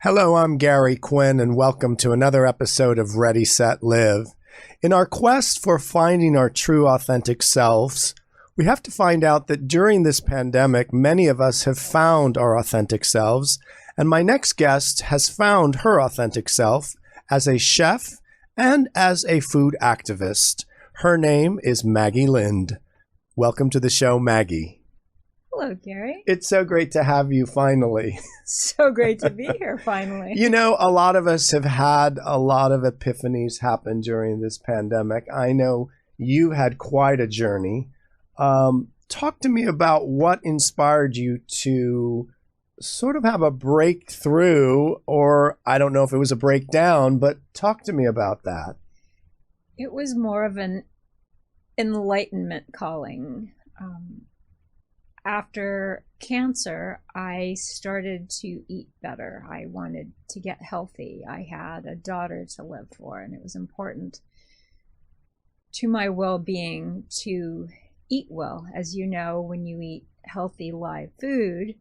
Hello, I'm Gary Quinn, and welcome to another episode of Ready, Set, Live. In our quest for finding our true, authentic selves, we have to find out that during this pandemic, many of us have found our authentic selves, and my next guest has found her authentic self as a chef and as a food activist. Her name is Maggie Lind. Welcome to the show, Maggie. Hello, Gary. It's so great to have you finally. So great to be here finally. You know, a lot of us have had a lot of epiphanies happen during this pandemic. I know you had quite a journey. Talk to me about what inspired you to sort of have a breakthrough, or I don't know if it was a breakdown, but talk to me about that. It was more of an enlightenment calling. After cancer, I started to eat better. I wanted to get healthy. I had a daughter to live for, and it was important to my well-being to eat well. As you know, when you eat healthy live food,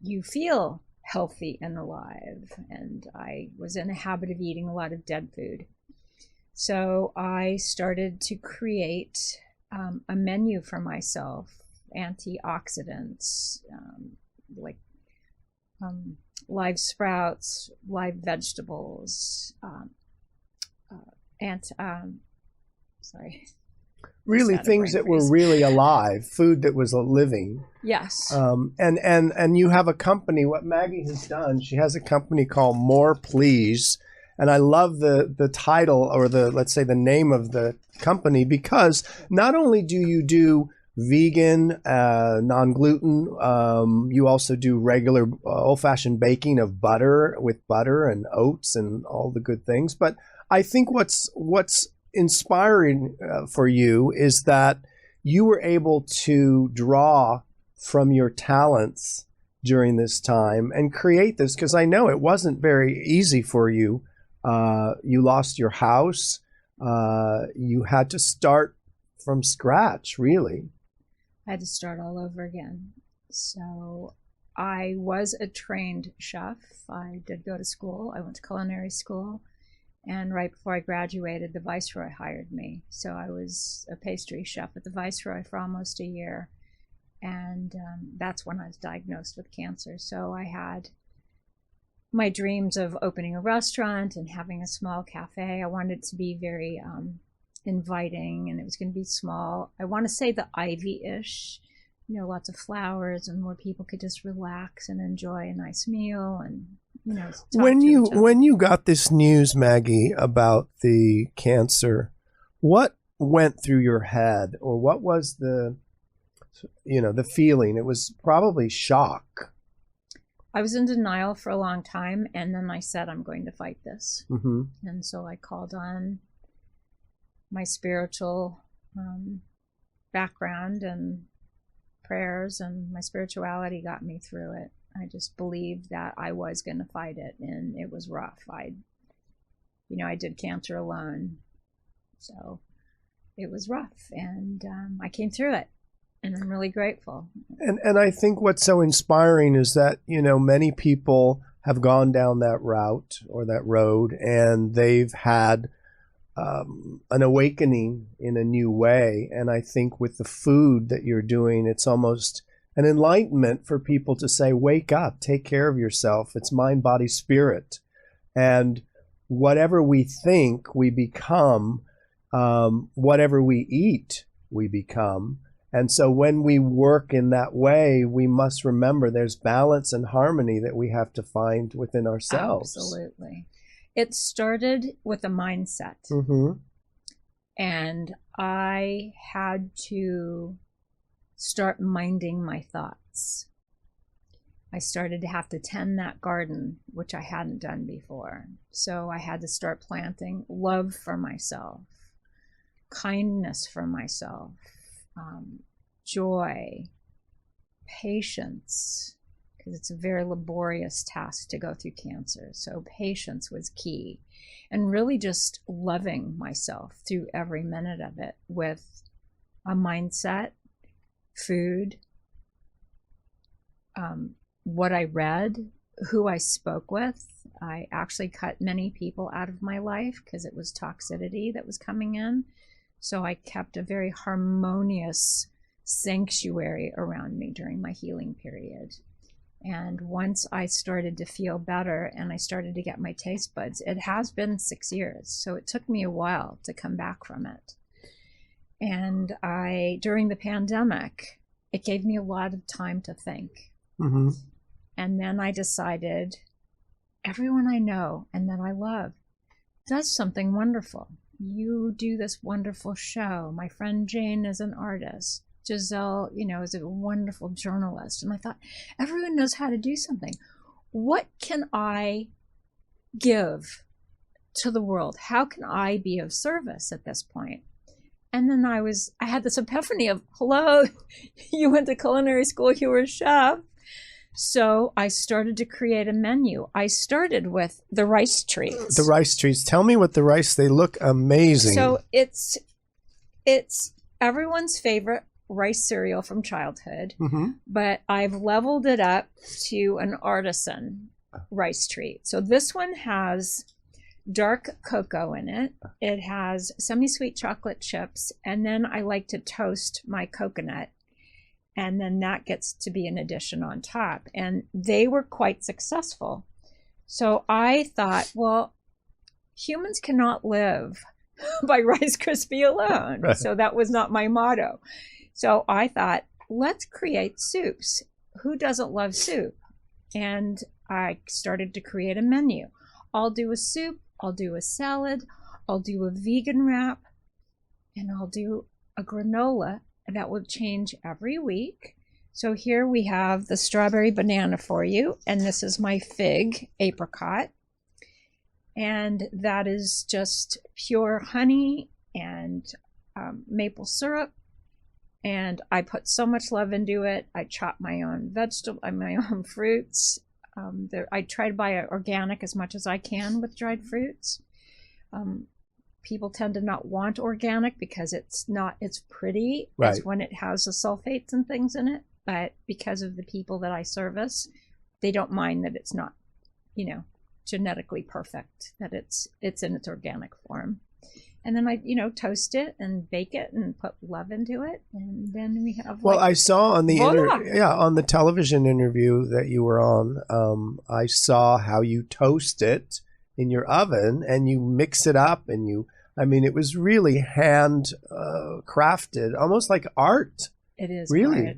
you feel healthy and alive. And I was in a habit of eating a lot of dead food. So I started to create a menu for myself. Antioxidants, live sprouts, live vegetables, Really things that were really alive, food that was a living. Yes. And you have a company. What Maggie has done, she has a company called More Please. And I love the title, or let's say the name of the company, because not only do you do vegan, non-gluten, you also do regular old-fashioned baking of butter with butter and oats and all the good things. But I think what's inspiring for you is that you were able to draw from your talents during this time and create this, because I know it wasn't very easy for you. You lost your house. You had to start from scratch, really. I had to start all over again. So I was a trained chef. I did go to school. I went to culinary school. And right before I graduated, the Viceroy hired me. So I was a pastry chef at the Viceroy for almost a year. And that's when I was diagnosed with cancer. So I had my dreams of opening a restaurant and having a small cafe. I wanted it to be very inviting, and it was going to be small. I want to say the Ivy-ish, lots of flowers, and where people could just relax and enjoy a nice meal. And when you got this news, Maggie, about the cancer, what went through your head, or what was the feeling? It was probably shock. I was in denial for a long time, and then I said, I'm going to fight this. Mm-hmm. And so I called on my spiritual background and prayers, and my spirituality got me through it. I just believed that I was going to fight it, and it was rough. I did cancer alone, so it was rough, and I came through it, and I'm really grateful. And I think what's so inspiring is that, many people have gone down that route or that road, and they've had an awakening in a new way. And I think with the food that you're doing, it's almost an enlightenment for people to say, wake up, take care of yourself. It's mind, body, spirit. And whatever we think, we become. Whatever we eat, we become. And so when we work in that way, we must remember there's balance and harmony that we have to find within ourselves. Absolutely. It started with a mindset. Mm-hmm. And I had to start minding my thoughts. I started to have to tend that garden, which I hadn't done before. So I had to start planting love for myself, kindness for myself, joy, patience, because it's a very laborious task to go through cancer. So patience was key. And really just loving myself through every minute of it with a mindset, food, what I read, who I spoke with. I actually cut many people out of my life because it was toxicity that was coming in. So I kept a very harmonious sanctuary around me during my healing period. And once I started to feel better and I started to get my taste buds, it has been 6 years. So it took me a while to come back from it. And during the pandemic, it gave me a lot of time to think. Mm-hmm. And then I decided everyone I know and that I love does something wonderful. You do this wonderful show. My friend Jane is an artist. Giselle, is a wonderful journalist. And I thought, everyone knows how to do something. What can I give to the world? How can I be of service at this point? And then I had this epiphany of, hello, you went to culinary school, you were a chef. So I started to create a menu. I started with the rice treats. The rice treats. Tell me what the rice, they look amazing. So it's everyone's favorite rice cereal from childhood, mm-hmm. but I've leveled it up to an artisan rice treat. So this one has dark cocoa in it. It has semi-sweet chocolate chips, and then I like to toast my coconut. And then that gets to be an addition on top. And they were quite successful. So I thought, well, humans cannot live by Rice Krispie alone. Right. So that was not my motto. So I thought, let's create soups. Who doesn't love soup? And I started to create a menu. I'll do a soup, I'll do a salad, I'll do a vegan wrap, and I'll do a granola. That will change every week. So here we have the strawberry banana for you, and this is my fig apricot. And that is just pure honey and maple syrup. And I put so much love into it. I chop my own my own fruits. I try to buy organic as much as I can with dried fruits. People tend to not want organic because it's pretty. Right. It's when it has the sulfates and things in it. But because of the people that I service, they don't mind that it's not, genetically perfect, that it's in its organic form. And then I, toast it and bake it and put love into it. And then we have I saw on the voila. on the television interview that you were on, I saw how you toast it in your oven and you mix it up and it was really hand crafted, almost like art. It is really art.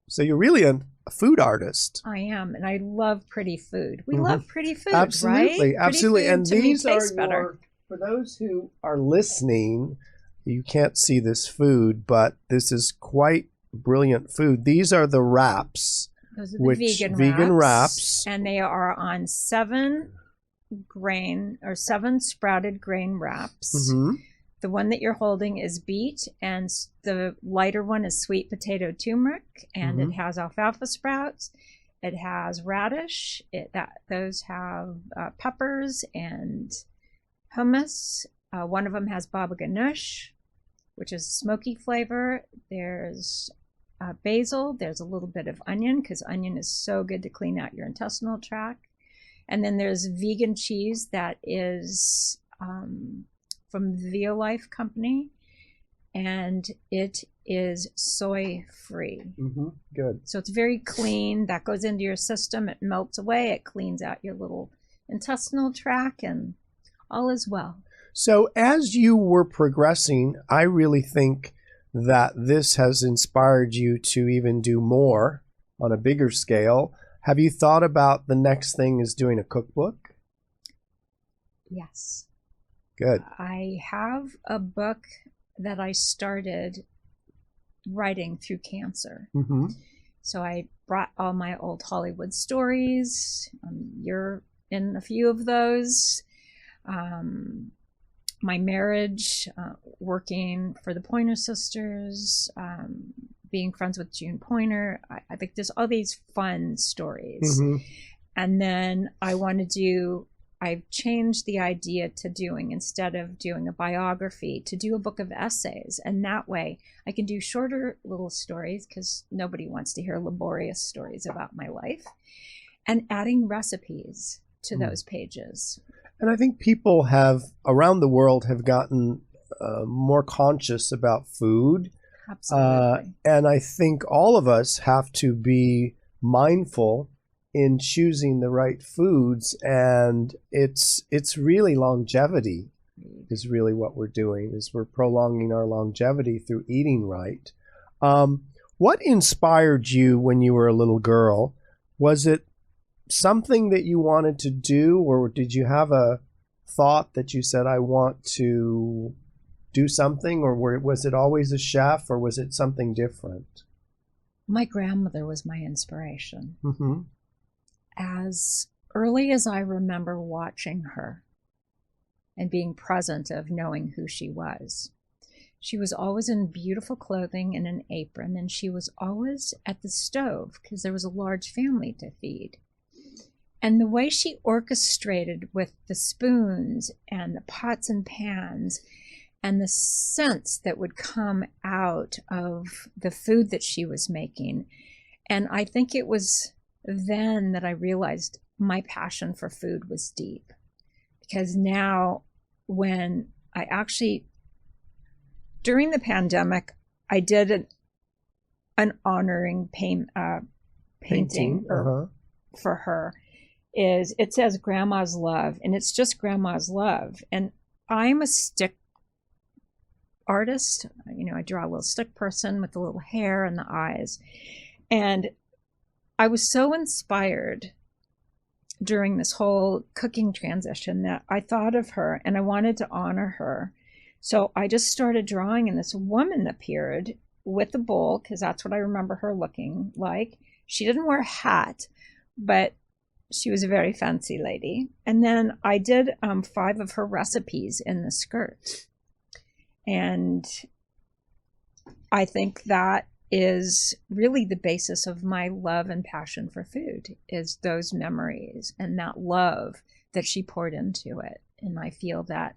So you're really a food artist. I am, and I love pretty food. We mm-hmm. love pretty food, absolutely, right? Absolutely. And these are better. For those who are listening, you can't see this food, but this is quite brilliant food. These are the wraps. Those are the vegan wraps. And they are on 7 sprouted grain wraps. Mm-hmm. The one that you're holding is beet, and the lighter one is sweet potato turmeric, and mm-hmm. it has alfalfa sprouts. It has radish. Those have peppers and hummus. One of them has baba ganoush, which is smoky flavor. There's basil. There's a little bit of onion, because onion is so good to clean out your intestinal tract. And then there's vegan cheese that is from Maggies Company, and it is soy free. Mm-hmm. Good. So it's very clean. That goes into your system. It melts away. It cleans out your little intestinal tract, and all is well. So as you were progressing, I really think that this has inspired you to even do more on a bigger scale. Have you thought about the next thing is doing a cookbook? Yes. Good. I have a book that I started writing through cancer. Mm-hmm. So I brought all my old Hollywood stories. You're in a few of those. My marriage, working for the Pointer Sisters, being friends with June Pointer. I think there's all these fun stories. Mm-hmm. And then I've changed the idea to instead of doing a biography, to do a book of essays. And that way I can do shorter little stories, because nobody wants to hear laborious stories about my life. and adding recipes to those pages. And I think people have around the world have gotten more conscious about food. Absolutely. And I think all of us have to be mindful in choosing the right foods. And it's really longevity is really what we're doing, is we're prolonging our longevity through eating right. What inspired you when you were a little girl? Was it something that you wanted to do, or did you have a thought that you said, I want to do something, or was it always a chef, or was it something different? My grandmother was my inspiration. Mm-hmm. As early as I remember watching her and being present of knowing who she was. She was always in beautiful clothing and an apron, and she was always at the stove because there was a large family to feed. And the way she orchestrated with the spoons and the pots and pans and the scents that would come out of the food that she was making. And I think it was then that I realized my passion for food was deep. Because now, when I actually, during the pandemic, I did an honoring painting for her. It says Grandma's Love, and it's just Grandma's Love. And I'm a stick artist. I draw a little stick person with the little hair and the eyes. And I was so inspired during this whole cooking transition that I thought of her and I wanted to honor her. So I just started drawing, and this woman appeared with a bowl, because that's what I remember her looking like. She didn't wear a hat, but she was a very fancy lady. And then I did 5 of her recipes in the skirt. And I think that is really the basis of my love and passion for food, is those memories and that love that she poured into it. And I feel that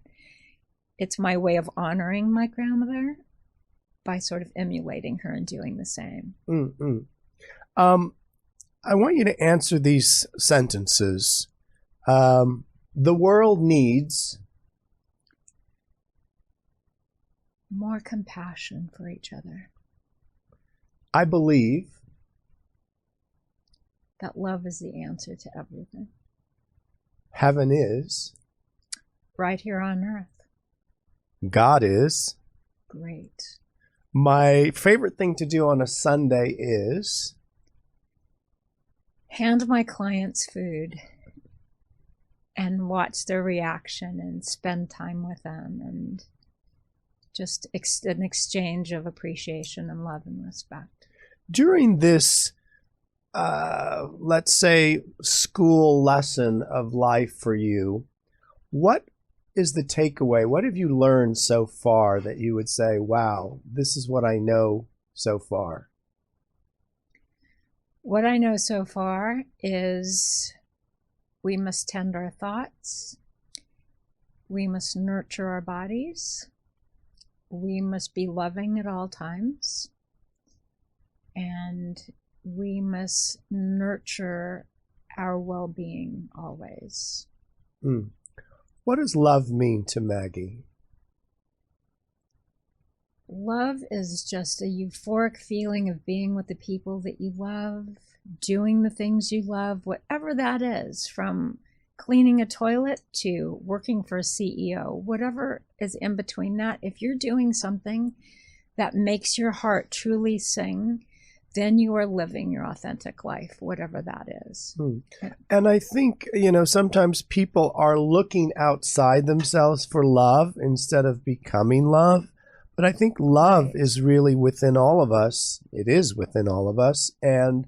it's my way of honoring my grandmother by sort of emulating her and doing the same. Mm-hmm. I want you to answer these sentences. The world needs more compassion for each other. I believe that love is the answer to everything. Heaven is right here on earth. God is great. My favorite thing to do on a Sunday is hand my clients food and watch their reaction and spend time with them, and just an exchange of appreciation and love and respect. During this, let's say, school lesson of life for you, what is the takeaway? What have you learned so far that you would say, wow, this is what I know so far? What I know so far is we must tend our thoughts. We must nurture our bodies. We must be loving at all times. And we must nurture our well-being always. What does love mean to Maggie? Love is just a euphoric feeling of being with the people that you love, doing the things you love, whatever that is, from cleaning a toilet to working for a CEO, whatever is in between that. If you're doing something that makes your heart truly sing, then you are living your authentic life, whatever that is. And I think, sometimes people are looking outside themselves for love instead of becoming love. But I think love is really within all of us. It is within all of us. And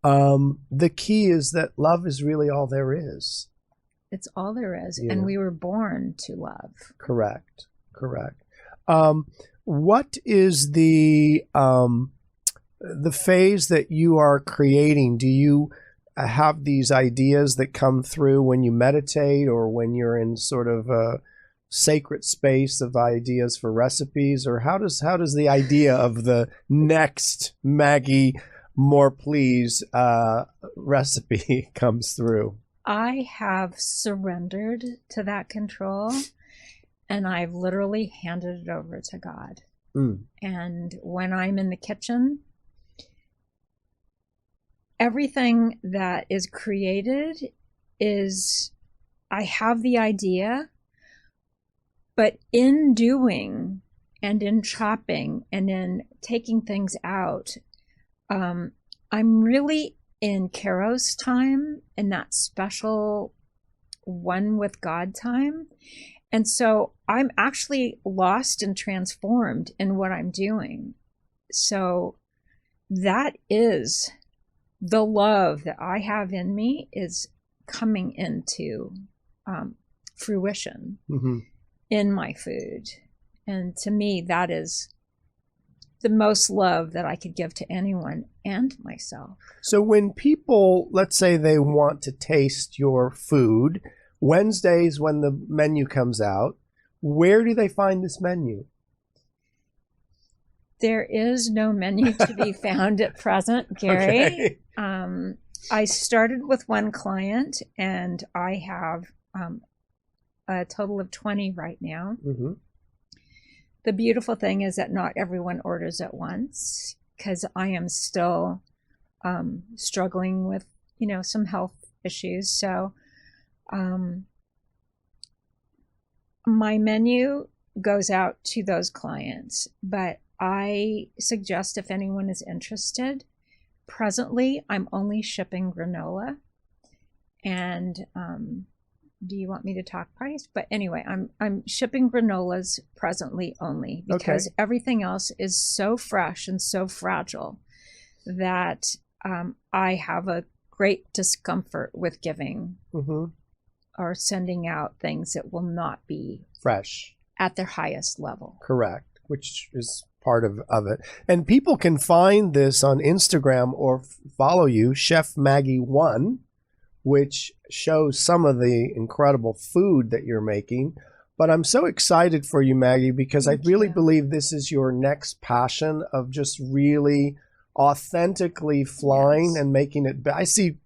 the key is that love is really all there is. It's all there is. Yeah. And we were born to love. Correct. What is the phase that you are creating? Do you have these ideas that come through when you meditate, or when you're in sort of a sacred space of ideas for recipes? Or how does the idea of the next Maggie more please recipe comes through? I have surrendered to that control, and I've literally handed it over to God. And when I'm in the kitchen, everything that is created is, I have the idea, but in doing and in chopping and in taking things out, I'm really in Kairos time, in that special one with God time. And so I'm actually lost and transformed in what I'm doing. So that is the love that I have in me is coming into fruition in my food. And to me, that is the most love that I could give to anyone and myself. So when people, let's say they want to taste your food, Wednesdays when the menu comes out, where do they find this menu? There is no menu to be found at present, Gary. Okay. I started with one client, and I have a total of 20 right now. The beautiful thing is that not everyone orders at once, because I am still struggling with, some health issues. So my menu goes out to those clients, but I suggest if anyone is interested, presently I'm only shipping granola. And do you want me to talk price? But anyway, I'm shipping granolas presently only, because everything else is so fresh and so fragile that I have a great discomfort with giving or sending out things that will not be fresh at their highest level. Correct, which is part of it. And people can find this on Instagram or follow you, Chef Maggie 1, which shows some of the incredible food that you're making. But I'm so excited for you, Maggie, because I really believe this is your next passion of just really authentically flying and making it. I see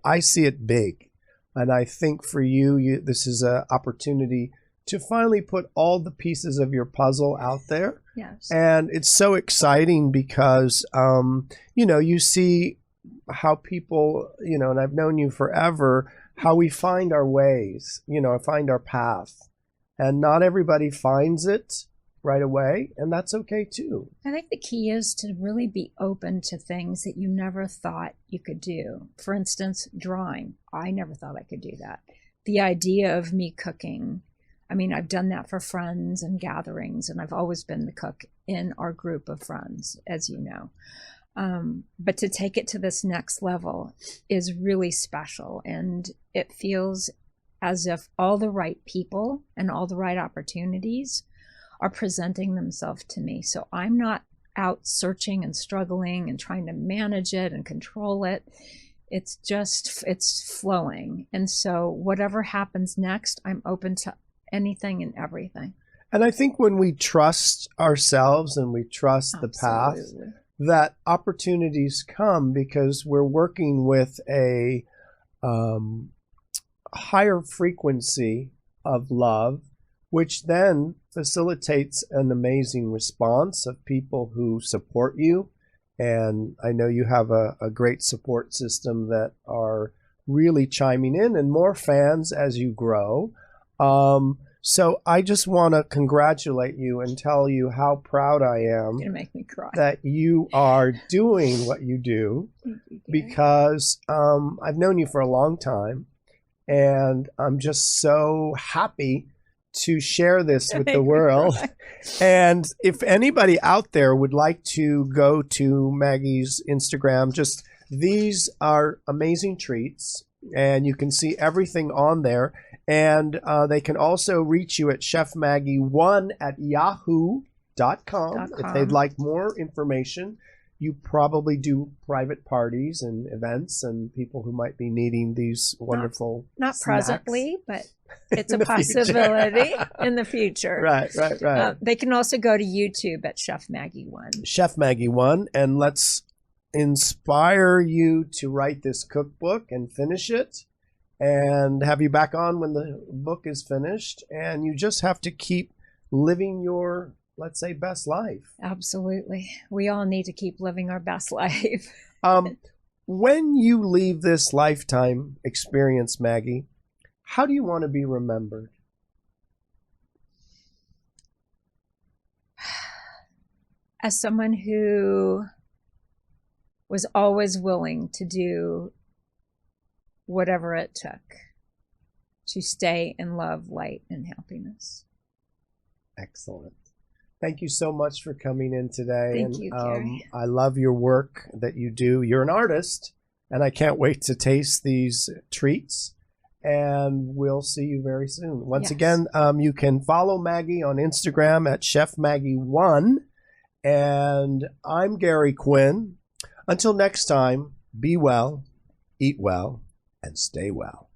it big. And I think for you, this is an opportunity to finally put all the pieces of your puzzle out there. Yes. And it's so exciting because, you see how people, and I've known you forever, how we find our ways, find our path. And not everybody finds it right away, and that's okay too. I think the key is to really be open to things that you never thought you could do. For instance, drawing. I never thought I could do that. The idea of me cooking. I mean, I've done that for friends and gatherings, and I've always been the cook in our group of friends, as you know. But to take it to this next level is really special, and it feels as if all the right people and all the right opportunities are presenting themselves to me. So I'm not out searching and struggling and trying to manage it and control it. It's flowing. And so whatever happens next, I'm open to anything and everything. And I think when we trust ourselves and we trust the path, that opportunities come because we're working with a higher frequency of love, which then facilitates an amazing response of people who support you. And I know you have a great support system that are really chiming in, and more fans as you grow. So I just want to congratulate you and tell you how proud I am. You're gonna make me cry. That you are doing what you do, because I've known you for a long time, and I'm just so happy to share this with the world. And if anybody out there would like to go to Maggie's Instagram, these are amazing treats, and you can see everything on there. And they can also reach you at chefmaggie1@yahoo.com if they'd like more information. You probably do private parties and events and people who might be needing these wonderful Not snacks. Presently, but it's a possibility in the future. Right. They can also go to YouTube at Chef Maggie 1. Chef Maggie 1, and let's inspire you to write this cookbook and finish it and have you back on when the book is finished. And you just have to keep living your, let's say, best life. Absolutely. We all need to keep living our best life. When you leave this lifetime experience, Maggie, how do you want to be remembered? As someone who was always willing to do whatever it took to stay in love, light, and happiness. Excellent. Thank you so much for coming in today. Thank you, Gary. I love your work that you do. You're an artist, and I can't wait to taste these treats. And we'll see you very soon. Once again, you can follow Maggie on Instagram at Chef Maggie1. And I'm Gary Quinn. Until next time, be well, eat well, and stay well.